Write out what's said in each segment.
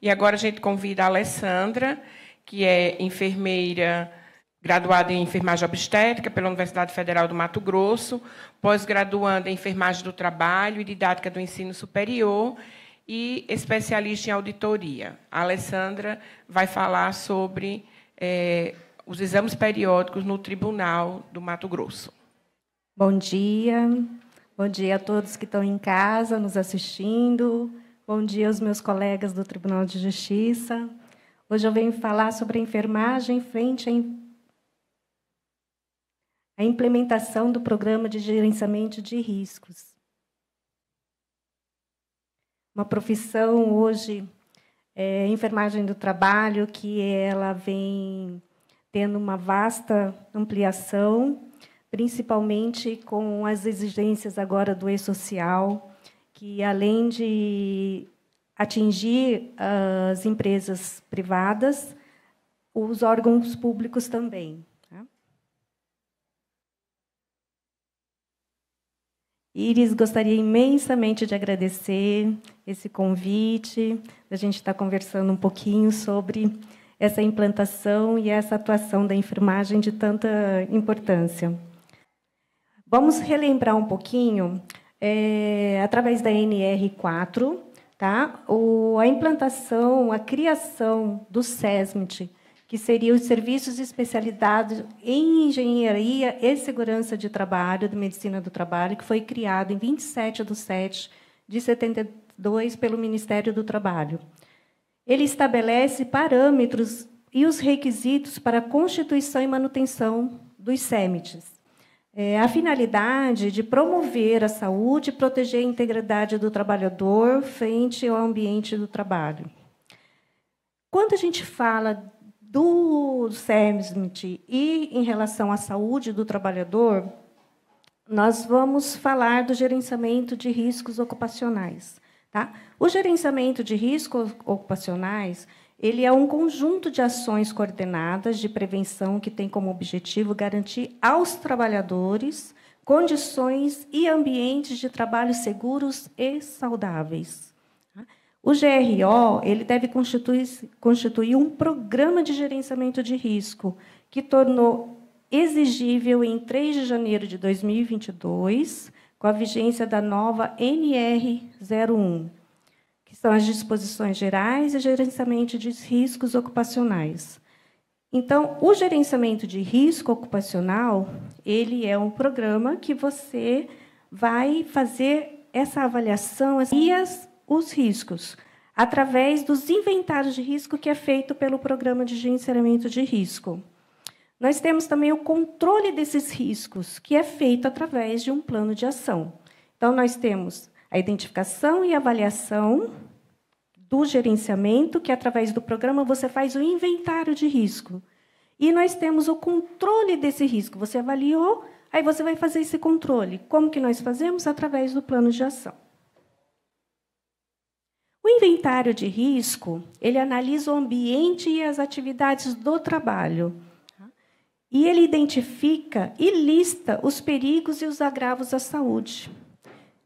E agora a gente convida a Alessandra, que é enfermeira graduada em enfermagem obstétrica pela Universidade Federal do Mato Grosso, pós-graduanda em enfermagem do trabalho e didática do ensino superior e especialista em auditoria. A Alessandra vai falar sobre os exames periódicos no Tribunal do Mato Grosso. Bom dia a todos que estão em casa nos assistindo, bom dia aos meus colegas do Tribunal de Justiça. Hoje eu venho falar sobre a enfermagem frente à implementação do Programa de Gerenciamento de Riscos. Uma profissão hoje, enfermagem do trabalho, que ela vem tendo uma vasta ampliação, principalmente com as exigências agora do e-social, que, além de atingir as empresas privadas, os órgãos públicos também. Iris, gostaria imensamente de agradecer esse convite, a gente está conversando um pouquinho sobre essa implantação e essa atuação da enfermagem de tanta importância. Vamos relembrar um pouquinho, através da NR4, tá? A implantação, a criação do SESMIT, que seria os Serviços Especializados em Engenharia e Segurança de Trabalho, de Medicina do Trabalho, que foi criado em 27/7/72 pelo Ministério do Trabalho. Ele estabelece parâmetros e os requisitos para a constituição e manutenção dos SEMITs. A finalidade de promover a saúde e proteger a integridade do trabalhador frente ao ambiente do trabalho. Quando a gente fala do SESMIT e em relação à saúde do trabalhador, nós vamos falar do gerenciamento de riscos ocupacionais. Tá? O gerenciamento de riscos ocupacionais ele é um conjunto de ações coordenadas de prevenção que tem como objetivo garantir aos trabalhadores condições e ambientes de trabalho seguros e saudáveis. O GRO ele deve constituir um programa de gerenciamento de risco que tornou exigível em 3 de janeiro de 2022, com a vigência da nova NR01, que são as disposições gerais e gerenciamento de riscos ocupacionais. Então, o gerenciamento de risco ocupacional, ele é um programa que você vai fazer essa avaliação e os riscos, através dos inventários de risco que é feito pelo Programa de Gerenciamento de Risco. Nós temos também o controle desses riscos, que é feito através de um plano de ação. Então, nós temos a identificação e avaliação do gerenciamento, que, através do programa, você faz o inventário de risco. E nós temos o controle desse risco. Você avaliou, aí você vai fazer esse controle. Como que nós fazemos? Através do plano de ação. O inventário de risco, ele analisa o ambiente e as atividades do trabalho. E ele identifica e lista os perigos e os agravos à saúde.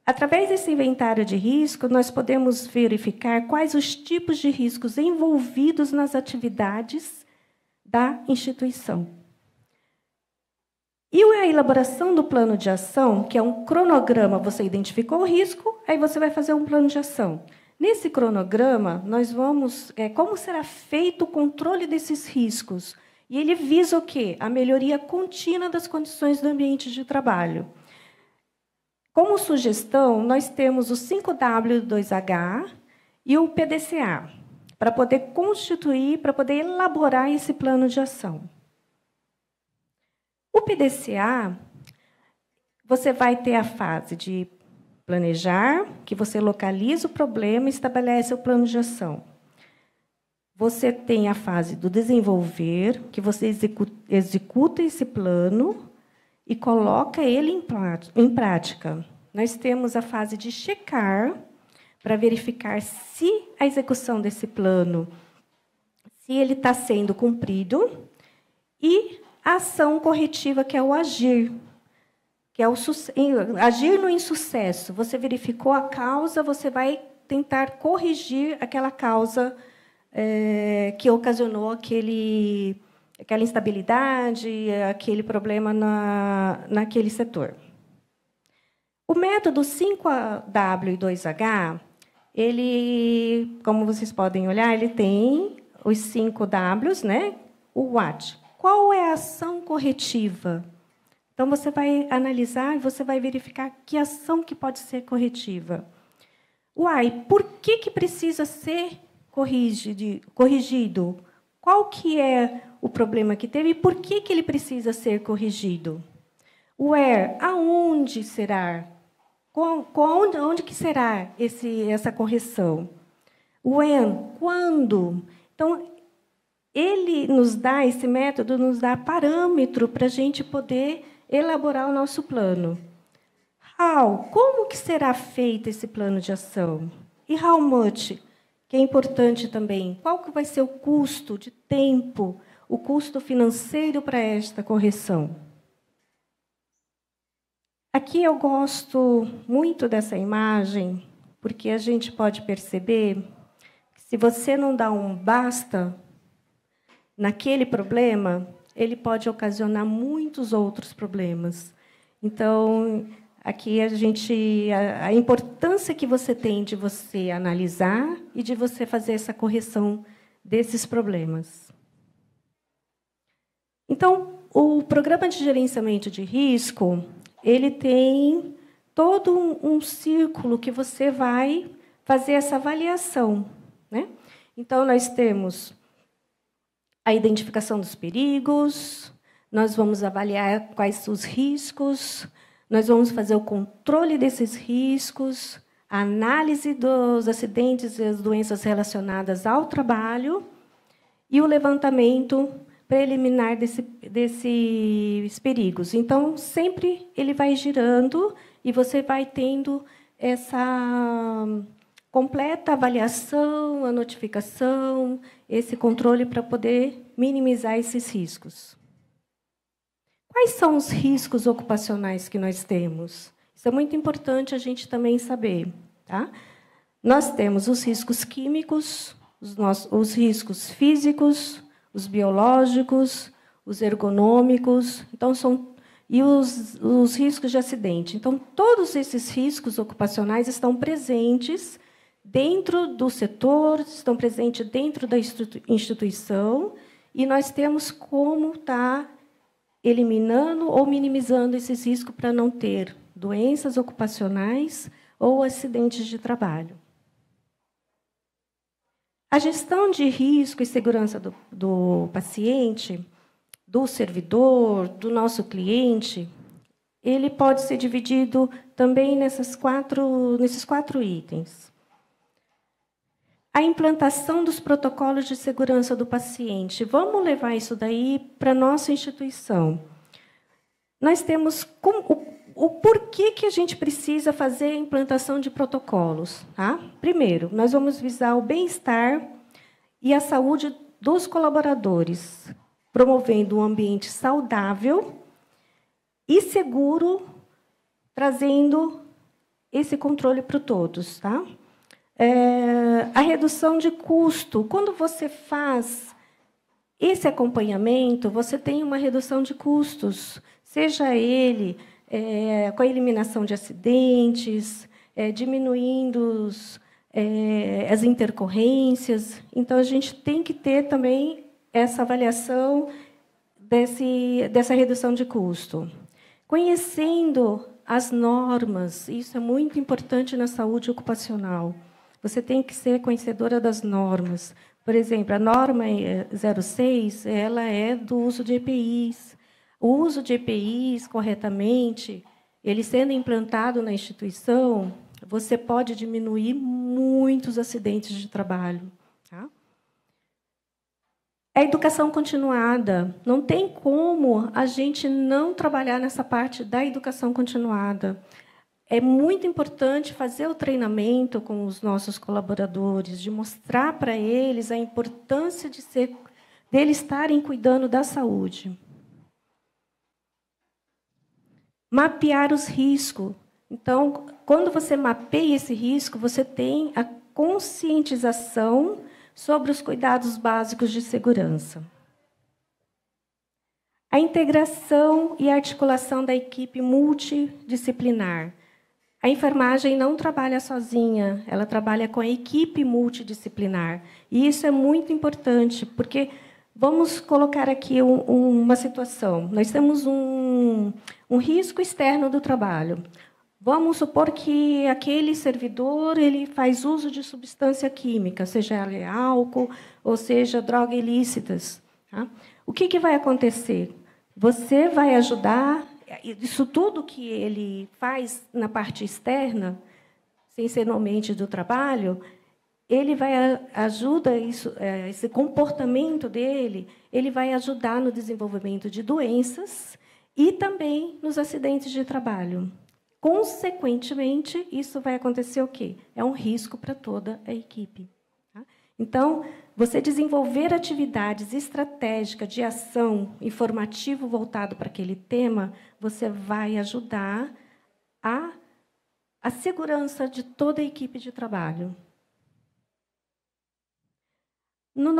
Através desse inventário de risco, nós podemos verificar quais os tipos de riscos envolvidos nas atividades da instituição. E a elaboração do plano de ação, que é um cronograma, você identificou o risco, aí você vai fazer um plano de ação. Nesse cronograma, nós vamos como será feito o controle desses riscos. E ele visa o quê? A melhoria contínua das condições do ambiente de trabalho. Como sugestão, nós temos o 5W2H e o PDCA, para poder constituir, para poder elaborar esse plano de ação. O PDCA, você vai ter a fase de planejar, que você localiza o problema e estabelece o plano de ação. Você tem a fase do desenvolver, que você executa esse plano e coloca ele em prática. Nós temos a fase de checar, para verificar se a execução desse plano, se ele está sendo cumprido, e a ação corretiva, que é o agir, que é o agir no insucesso. Você verificou a causa, você vai tentar corrigir aquela causa que ocasionou aquela instabilidade, aquele problema naquele setor. O método 5W e 2H, ele, como vocês podem olhar, ele tem os 5 Ws, né? O what. Qual é a ação corretiva? Então, você vai analisar e você vai verificar que ação que pode ser corretiva. Why, por que precisa ser corrigido? Qual que é o problema que teve e por que ele precisa ser corrigido? Where, aonde será? Onde que será essa correção? When, quando? Então, esse método nos dá parâmetro para a gente poder elaborar o nosso plano. How, como que será feito esse plano de ação? E how much, que é importante também. Qual que vai ser o custo de tempo, o custo financeiro para esta correção? Aqui eu gosto muito dessa imagem, porque a gente pode perceber que, se você não dá um basta naquele problema, ele pode ocasionar muitos outros problemas. Então, aqui a importância que você tem de você analisar e de você fazer essa correção desses problemas. Então, o programa de gerenciamento de risco, ele tem todo um círculo que você vai fazer essa avaliação, né? Então, nós temos a identificação dos perigos, nós vamos avaliar quais são os riscos, nós vamos fazer o controle desses riscos, a análise dos acidentes e as doenças relacionadas ao trabalho e o levantamento preliminar desses perigos. Então, sempre ele vai girando e você vai tendo essa completa avaliação, a notificação, esse controle para poder minimizar esses riscos. Quais são os riscos ocupacionais que nós temos? Isso é muito importante a gente também saber. Tá? Nós temos os riscos químicos, os riscos físicos, os biológicos, os ergonômicos, e os riscos de acidente. Então, todos esses riscos ocupacionais estão presentes dentro do setor, estão presentes dentro da instituição, e nós temos como estar eliminando ou minimizando esses riscos para não ter doenças ocupacionais ou acidentes de trabalho. A gestão de risco e segurança do paciente, do servidor, do nosso cliente, ele pode ser dividido também nesses quatro itens. A implantação dos protocolos de segurança do paciente. Vamos levar isso daí para a nossa instituição. Nós temos o porquê que a gente precisa fazer a implantação de protocolos. Tá? Primeiro, nós vamos visar o bem-estar e a saúde dos colaboradores, promovendo um ambiente saudável e seguro, trazendo esse controle para todos. Tá? A redução de custo. Quando você faz esse acompanhamento, você tem uma redução de custos, seja ele com a eliminação de acidentes, diminuindo as intercorrências. Então, a gente tem que ter também essa avaliação dessa redução de custo. Conhecendo as normas, isso é muito importante na saúde ocupacional. Você tem que ser conhecedora das normas. Por exemplo, a norma 06, ela é do uso de EPIs. O uso de EPIs corretamente, ele sendo implantado na instituição, você pode diminuir muitos acidentes de trabalho. Tá? A educação continuada. Não tem como a gente não trabalhar nessa parte da educação continuada. É muito importante fazer o treinamento com os nossos colaboradores, de mostrar para eles a importância deles estarem cuidando da saúde. Mapear os riscos. Então, quando você mapeia esse risco, você tem a conscientização sobre os cuidados básicos de segurança. A integração e articulação da equipe multidisciplinar. A enfermagem não trabalha sozinha, ela trabalha com a equipe multidisciplinar. E isso é muito importante, porque vamos colocar aqui uma situação. Nós temos um risco externo do trabalho. Vamos supor que aquele servidor ele faz uso de substância química, seja ela álcool ou seja drogas ilícitas. Tá? O que vai acontecer? Você vai ajudar, isso tudo que ele faz na parte externa, sem ser no ambiente do trabalho, ele vai ajuda isso, esse comportamento dele, ele vai ajudar no desenvolvimento de doenças e também nos acidentes de trabalho. Consequentemente, isso vai acontecer o quê? É um risco para toda a equipe. Tá? Então, você desenvolver atividades estratégicas de ação informativo voltado para aquele tema, você vai ajudar a segurança de toda a equipe de trabalho. Na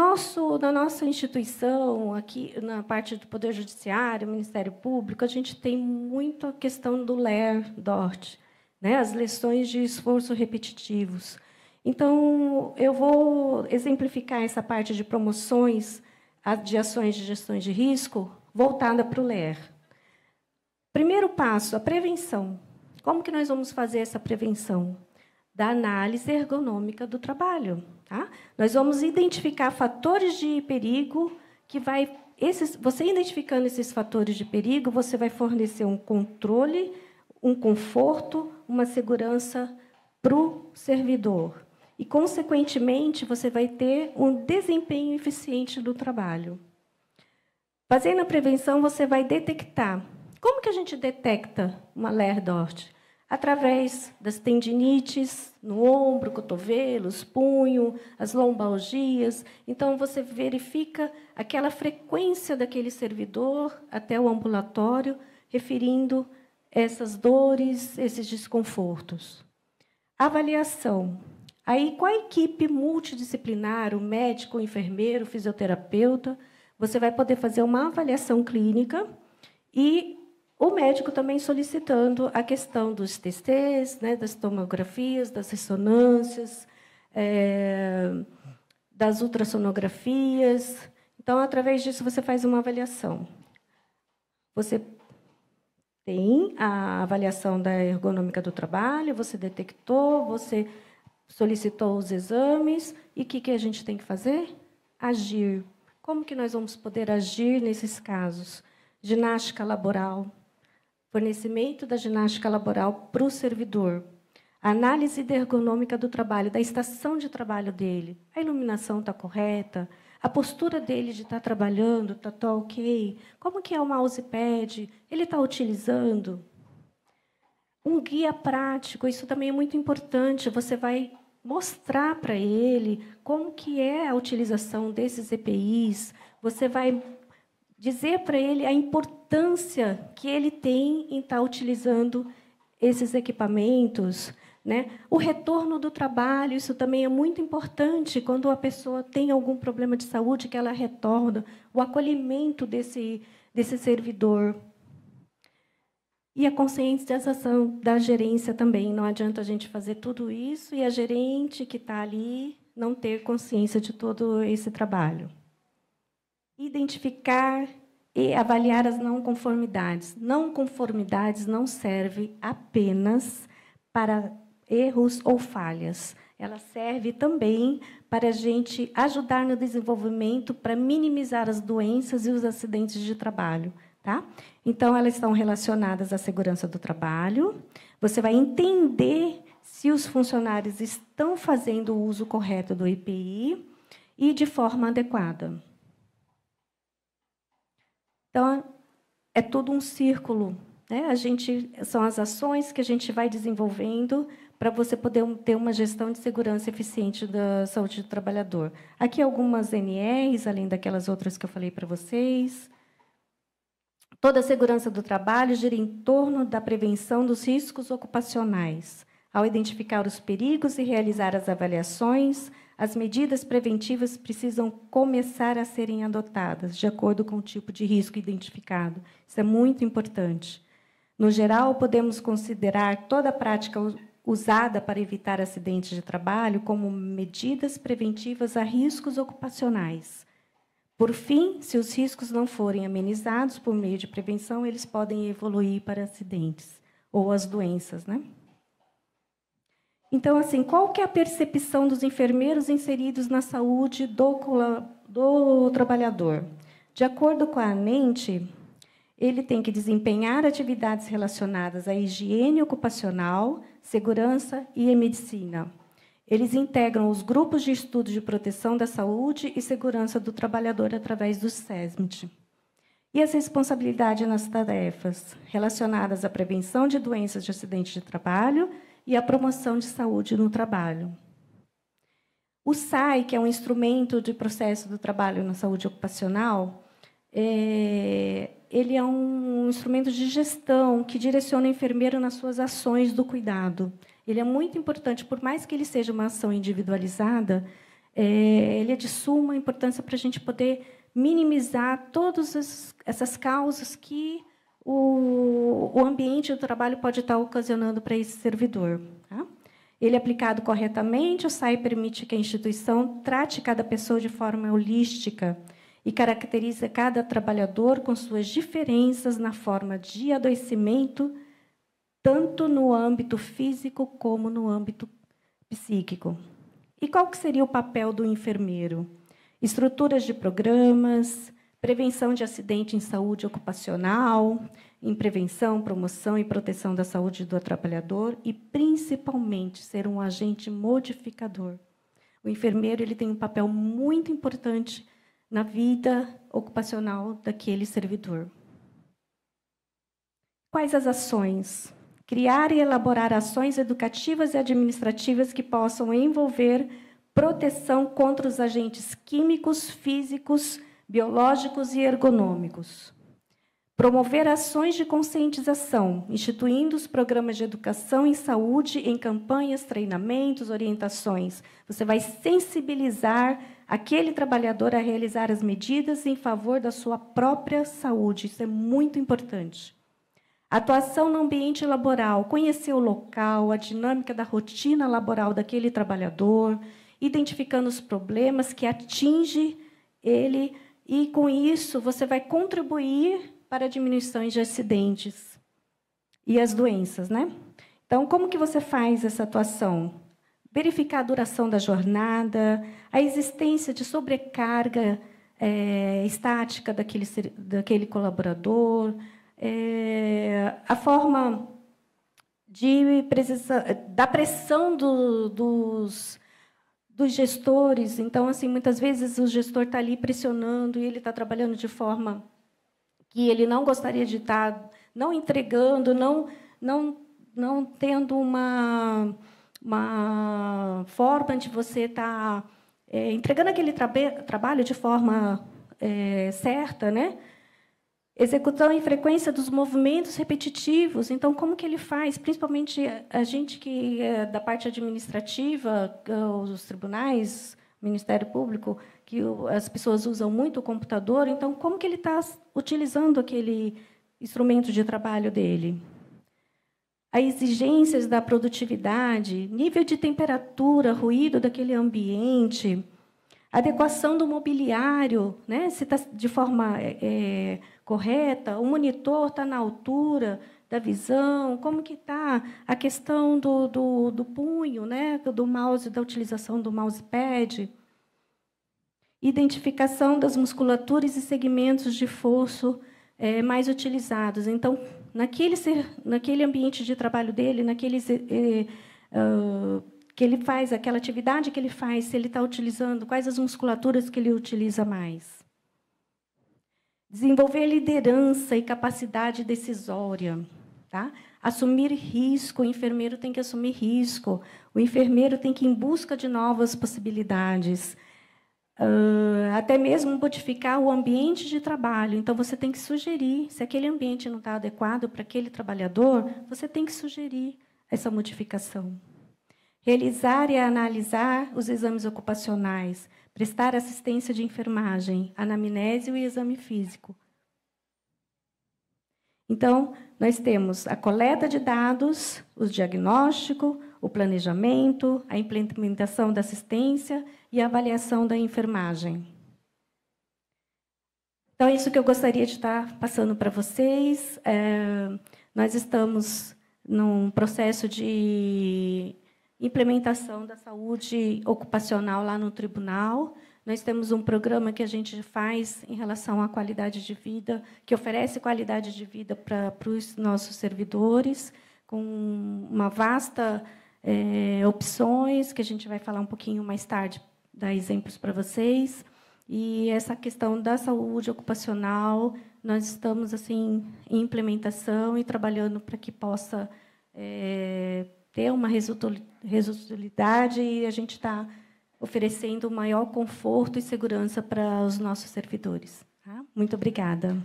nossa instituição, aqui na parte do Poder Judiciário, Ministério Público, a gente tem muito a questão do LER-DORT, né? As lições de esforço repetitivos. Então, eu vou exemplificar essa parte de promoções de ações de gestão de risco voltada para o LER. Primeiro passo, a prevenção. Como que nós vamos fazer essa prevenção? Da análise ergonômica do trabalho. Tá? Nós vamos identificar fatores de perigo que você identificando esses fatores de perigo, você vai fornecer um controle, um conforto, uma segurança para o servidor. E, consequentemente, você vai ter um desempenho eficiente do trabalho. Fazendo a prevenção, você vai detectar. Como que a gente detecta uma LER-DORT? Através das tendinites no ombro, cotovelos, punho, as lombalgias. Então, você verifica aquela frequência daquele servidor até o ambulatório, referindo essas dores, esses desconfortos. Avaliação. Aí, com a equipe multidisciplinar, o médico, o enfermeiro, o fisioterapeuta, você vai poder fazer uma avaliação clínica e o médico também solicitando a questão dos TCs, né, das tomografias, das ressonâncias, das ultrassonografias. Então, através disso, você faz uma avaliação. Você tem a avaliação da ergonômica do trabalho, você detectou, você solicitou os exames, e o que a gente tem que fazer? Agir. Como que nós vamos poder agir nesses casos? Ginástica laboral. Fornecimento da ginástica laboral para o servidor. Análise ergonômica do trabalho, da estação de trabalho dele. A iluminação está correta? A postura dele de estar trabalhando está ok? Como que é o mousepad? Ele está utilizando? Um guia prático, isso também é muito importante. Você vai mostrar para ele como que é a utilização desses EPIs. Você vai dizer para ele a importância que ele tem em estar utilizando esses equipamentos, né? O retorno do trabalho, isso também é muito importante quando a pessoa tem algum problema de saúde, que ela retorna, o acolhimento desse servidor. E a conscientização da gerência também. Não adianta a gente fazer tudo isso e a gerente que está ali não ter consciência de todo esse trabalho. Identificar e avaliar as não conformidades. Não conformidades não serve apenas para erros ou falhas. Ela serve também para a gente ajudar no desenvolvimento, para minimizar as doenças e os acidentes de trabalho. Tá? Então, elas estão relacionadas à segurança do trabalho. Você vai entender se os funcionários estão fazendo o uso correto do EPI e de forma adequada. Então, é todo um círculo, né? São as ações que a gente vai desenvolvendo para você poder ter uma gestão de segurança eficiente da saúde do trabalhador. Aqui algumas NRs, além daquelas outras que eu falei para vocês. Toda a segurança do trabalho gira em torno da prevenção dos riscos ocupacionais. Ao identificar os perigos e realizar as avaliações, as medidas preventivas precisam começar a serem adotadas, de acordo com o tipo de risco identificado. Isso é muito importante. No geral, podemos considerar toda a prática usada para evitar acidentes de trabalho como medidas preventivas a riscos ocupacionais. Por fim, se os riscos não forem amenizados por meio de prevenção, eles podem evoluir para acidentes ou as doenças, né? Então, assim, qual que é a percepção dos enfermeiros inseridos na saúde do trabalhador? De acordo com a ANENT, ele tem que desempenhar atividades relacionadas à higiene ocupacional, segurança e medicina. Eles integram os grupos de estudo de proteção da saúde e segurança do trabalhador através do SESMIT. E as responsabilidades nas tarefas relacionadas à prevenção de doenças de acidente de trabalho e à promoção de saúde no trabalho. O SAI, que é um instrumento de processo do trabalho na saúde ocupacional, ele é um instrumento de gestão que direciona o enfermeiro nas suas ações do cuidado. Ele é muito importante, por mais que ele seja uma ação individualizada, ele é de suma importância para a gente poder minimizar todas essas causas que o ambiente do trabalho pode estar ocasionando para esse servidor. Tá? Ele, aplicado corretamente, o SAI permite que a instituição trate cada pessoa de forma holística e caracteriza cada trabalhador com suas diferenças na forma de adoecimento, tanto no âmbito físico como no âmbito psíquico. E qual que seria o papel do enfermeiro? Estruturas de programas, prevenção de acidente em saúde ocupacional, em prevenção, promoção e proteção da saúde do trabalhador e, principalmente, ser um agente modificador. O enfermeiro ele tem um papel muito importante na vida ocupacional daquele servidor. Quais as ações? Criar e elaborar ações educativas e administrativas que possam envolver proteção contra os agentes químicos, físicos, biológicos e ergonômicos. Promover ações de conscientização, instituindo os programas de educação em saúde em campanhas, treinamentos, orientações. Você vai sensibilizar aquele trabalhador a realizar as medidas em favor da sua própria saúde. Isso é muito importante. Atuação no ambiente laboral, conhecer o local, a dinâmica da rotina laboral daquele trabalhador, identificando os problemas que atingem ele, e, com isso, você vai contribuir para a diminuição de acidentes e as doenças, né? Então, como que você faz essa atuação? Verificar a duração da jornada, a existência de sobrecarga estática daquele colaborador, a forma da pressão dos gestores. Então, assim, muitas vezes o gestor está ali pressionando e ele está trabalhando de forma que ele não gostaria de estar, não entregando, não tendo uma forma de você estar entregando aquele trabalho de forma certa, né? Executando em frequência dos movimentos repetitivos. Então, como que ele faz? Principalmente a gente que é da parte administrativa, os tribunais, o Ministério Público, que as pessoas usam muito o computador. Então, como que ele está utilizando aquele instrumento de trabalho dele? As exigências da produtividade, nível de temperatura, ruído daquele ambiente, adequação do mobiliário, né? Se está de forma correta, o monitor está na altura da visão, como que está a questão do punho, né? Do mouse, da utilização do mousepad, identificação das musculaturas e segmentos de força mais utilizados. Então, naquele ambiente de trabalho dele, que ele faz, aquela atividade que ele faz, se ele está utilizando, quais as musculaturas que ele utiliza mais. Desenvolver liderança e capacidade decisória. Tá? Assumir risco, o enfermeiro tem que assumir risco, o enfermeiro tem que ir em busca de novas possibilidades, até mesmo modificar o ambiente de trabalho. Então, você tem que sugerir, se aquele ambiente não está adequado para aquele trabalhador, você tem que sugerir essa modificação. realizar e analisar os exames ocupacionais, prestar assistência de enfermagem, anamnese e exame físico. Então, nós temos a coleta de dados, o diagnóstico, o planejamento, a implementação da assistência e a avaliação da enfermagem. Então, é isso que eu gostaria de estar passando para vocês. Nós estamos num processo de implementação da saúde ocupacional lá no tribunal. Nós temos um programa que a gente faz em relação à qualidade de vida, que oferece qualidade de vida para os nossos servidores, com uma vasta opções, que a gente vai falar um pouquinho mais tarde, dar exemplos para vocês. E essa questão da saúde ocupacional, nós estamos assim em implementação e trabalhando para que possa ter uma resultabilidade, e a gente está oferecendo maior conforto e segurança para os nossos servidores. Tá? Muito obrigada.